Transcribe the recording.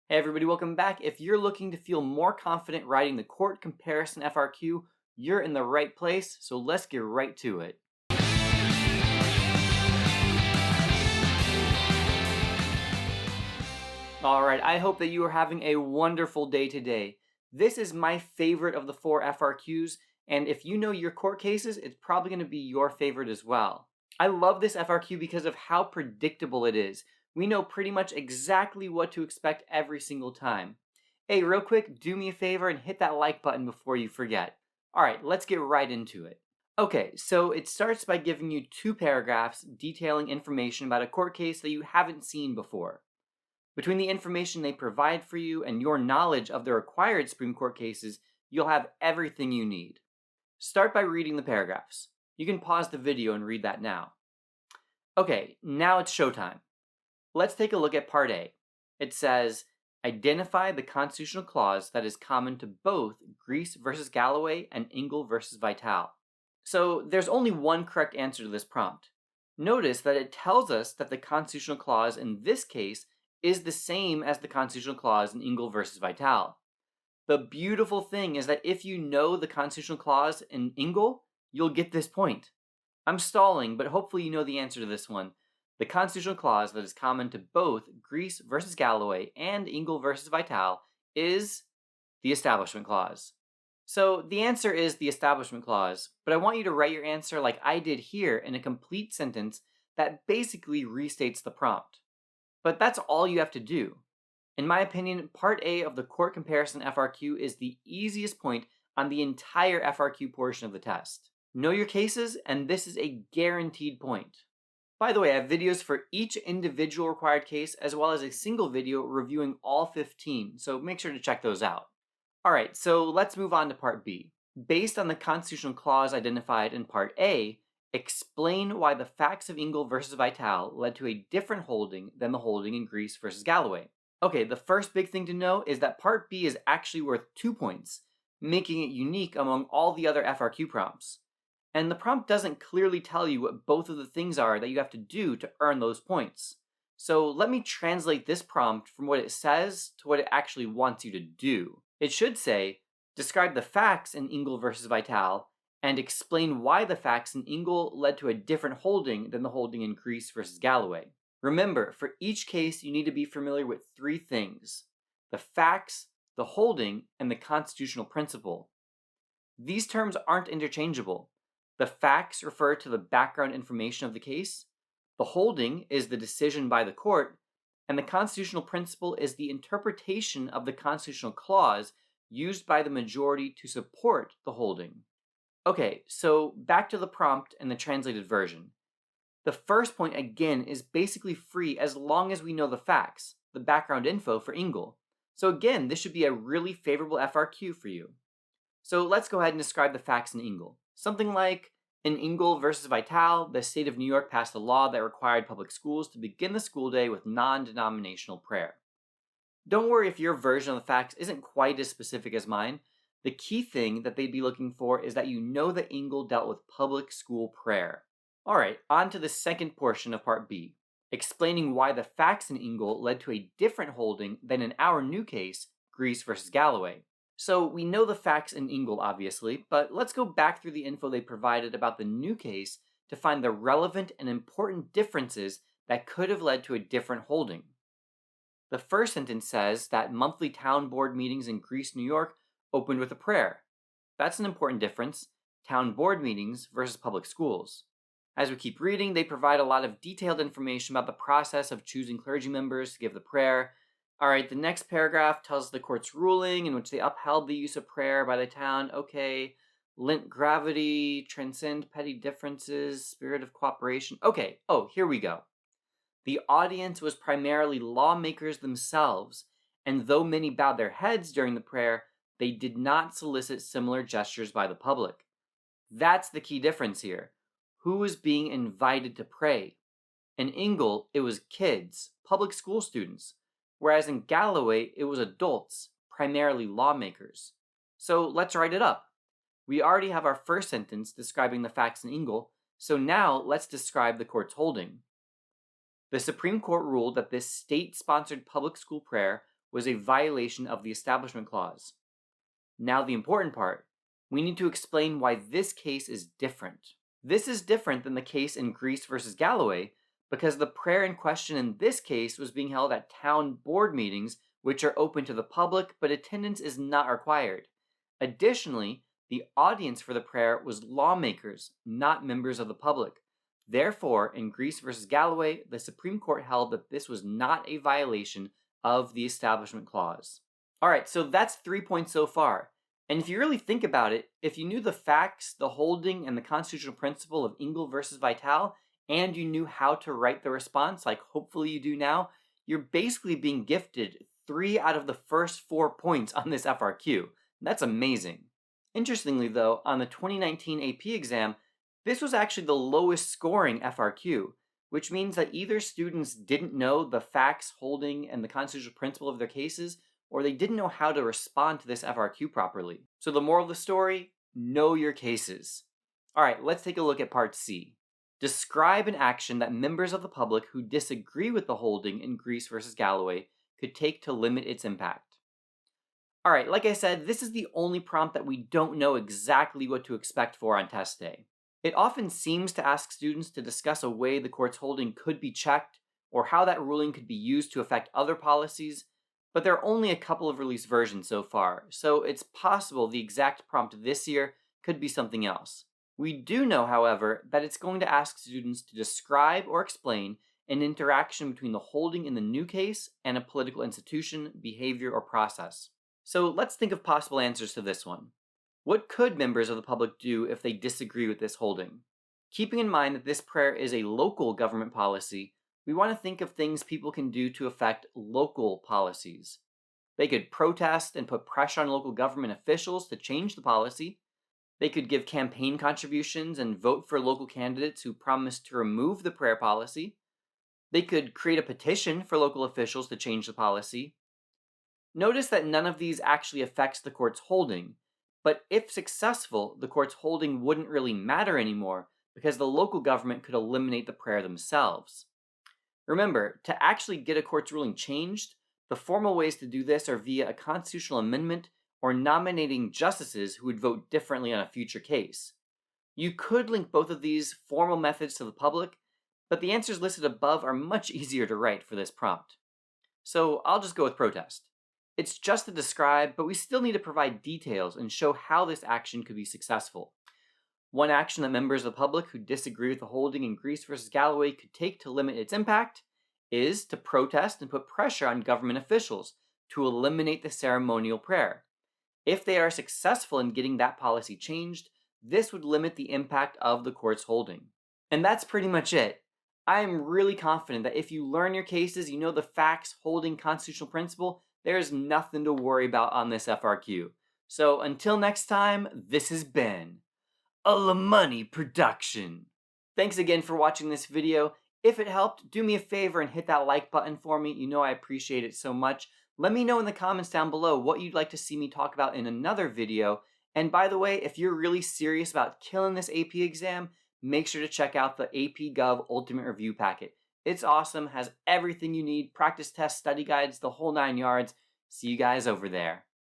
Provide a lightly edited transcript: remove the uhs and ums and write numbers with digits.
Hey everybody, welcome back. If you're looking to feel more confident writing the court comparison FRQ, you're in the right place, so let's get right to it. Alright, I hope that you are having a wonderful day today. This is my favorite of the four FRQs, and if you know your court cases, it's probably going to be your favorite as well. I love this FRQ because of how predictable it is. We know pretty much exactly what to expect every single time. Hey, real quick, do me a favor and hit that like button before you forget. Alright, let's get right into it. Okay, so it starts by giving you two paragraphs detailing information about a court case that you haven't seen before. Between the information they provide for you and your knowledge of the required Supreme Court cases, you'll have everything you need. Start by reading the paragraphs. You can pause the video and read that now. Okay, now it's showtime. Let's take a look at Part A. It says, identify the constitutional clause that is common to both Greece versus Galloway and Ingle versus Vitale. So there's only one correct answer to this prompt. Notice that it tells us that the constitutional clause in this case is the same as the constitutional clause in Ingle versus Vitale. The beautiful thing is that if you know the constitutional clause in Ingle, you'll get this point. I'm stalling, but hopefully you know the answer to this one. The constitutional clause that is common to both Greece versus Galloway and Ingle versus Vitale is the Establishment Clause. So the answer is the Establishment Clause, but I want you to write your answer like I did here in a complete sentence that basically restates the prompt. But that's all you have to do. In my opinion, Part A of the Court Comparison FRQ is the easiest point on the entire FRQ portion of the test. Know your cases, and this is a guaranteed point. By the way, I have videos for each individual required case as well as a single video reviewing all 15, so make sure to check those out. Alright, so let's move on to Part B. Based on the constitutional clause identified in Part A, explain why the facts of Ingle versus Vitale led to a different holding than the holding in Greece versus Galloway. Okay, the first big thing to know is that Part B is actually worth 2 points, making it unique among all the other FRQ prompts. And the prompt doesn't clearly tell you what both of the things are that you have to do to earn those points. So let me translate this prompt from what it says to what it actually wants you to do. It should say, describe the facts in Ingle versus Vitale, and explain why the facts in Ingle led to a different holding than the holding in Greece versus Galloway. Remember, for each case, you need to be familiar with 3 things: the facts, the holding, and the constitutional principle. These terms aren't interchangeable. The facts refer to the background information of the case, the holding is the decision by the court, and the constitutional principle is the interpretation of the constitutional clause used by the majority to support the holding. Okay, so back to the prompt and the translated version. The first point again is basically free as long as we know the facts, the background info for Ingle. So again, this should be a really favorable FRQ for you. So let's go ahead and describe the facts in Ingle. Something like, in Ingle versus Vitale, the state of New York passed a law that required public schools to begin the school day with non-denominational prayer. Don't worry if your version of the facts isn't quite as specific as mine. The key thing that they'd be looking for is that you know that Ingle dealt with public school prayer. Alright, on to the second portion of Part B, explaining why the facts in Ingle led to a different holding than in our new case, Greece versus Galloway. So we know the facts in Ingle, obviously, but let's go back through the info they provided about the new case to find the relevant and important differences that could have led to a different holding. The first sentence says that monthly town board meetings in Greece, New York opened with a prayer. That's an important difference, town board meetings versus public schools. As we keep reading, they provide a lot of detailed information about the process of choosing clergy members to give the prayer. Alright, the next paragraph tells the court's ruling in which they upheld the use of prayer by the town. Okay, lent gravity, transcend petty differences, spirit of cooperation. Okay, here we go. The audience was primarily lawmakers themselves, and though many bowed their heads during the prayer, they did not solicit similar gestures by the public. That's the key difference here. Who was being invited to pray? In Ingle, it was kids, public school students, whereas in Galloway, it was adults, primarily lawmakers. So let's write it up. We already have our first sentence describing the facts in Ingle, so now let's describe the court's holding. The Supreme Court ruled that this state-sponsored public school prayer was a violation of the Establishment Clause. Now the important part. We need to explain why this case is different. This is different than the case in Greece versus Galloway because the prayer in question in this case was being held at town board meetings, which are open to the public, but attendance is not required. Additionally, the audience for the prayer was lawmakers, not members of the public. Therefore, in Greece versus Galloway, the Supreme Court held that this was not a violation of the Establishment Clause. Alright, so that's 3 points so far. And if you really think about it, if you knew the facts, the holding, and the constitutional principle of Engel versus Vitale, and you knew how to write the response, like hopefully you do now, you're basically being gifted 3 out of the first 4 points on this FRQ. That's amazing. Interestingly though, on the 2019 AP exam, this was actually the lowest scoring FRQ, which means that either students didn't know the facts, holding, and the constitutional principle of their cases, or they didn't know how to respond to this FRQ properly. So the moral of the story, know your cases. Alright, let's take a look at part C. Describe an action that members of the public who disagree with the holding in Greece versus Galloway could take to limit its impact. Alright, like I said, this is the only prompt that we don't know exactly what to expect for on test day. It often seems to ask students to discuss a way the court's holding could be checked, or how that ruling could be used to affect other policies, but there are only a couple of released versions so far, so it's possible the exact prompt this year could be something else. We do know, however, that it's going to ask students to describe or explain an interaction between the holding in the new case and a political institution, behavior, or process. So let's think of possible answers to this one. What could members of the public do if they disagree with this holding? Keeping in mind that this prayer is a local government policy, we want to think of things people can do to affect local policies. They could protest and put pressure on local government officials to change the policy. They could give campaign contributions and vote for local candidates who promise to remove the prayer policy. They could create a petition for local officials to change the policy. Notice that none of these actually affects the court's holding, but if successful, the court's holding wouldn't really matter anymore because the local government could eliminate the prayer themselves. Remember, to actually get a court's ruling changed, the formal ways to do this are via a constitutional amendment or nominating justices who would vote differently on a future case. You could link both of these formal methods to the public, but the answers listed above are much easier to write for this prompt. So I'll just go with protest. It's just to describe, but we still need to provide details and show how this action could be successful. One action that members of the public who disagree with the holding in Greece versus Galloway could take to limit its impact is to protest and put pressure on government officials to eliminate the ceremonial prayer. If they are successful in getting that policy changed, this would limit the impact of the court's holding. And that's pretty much it. I am really confident that if you learn your cases, you know the facts, holding, constitutional principle, there's nothing to worry about on this FRQ. So until next time, this has been a LaMoney production. Thanks again for watching this video. If it helped, do me a favor and hit that like button for me. You know I appreciate it so much. Let me know in the comments down below what you'd like to see me talk about in another video. And by the way, if you're really serious about killing this AP exam, make sure to check out the AP Gov Ultimate Review Packet. It's awesome, has everything you need, practice tests, study guides, the whole 9 yards. See you guys over there.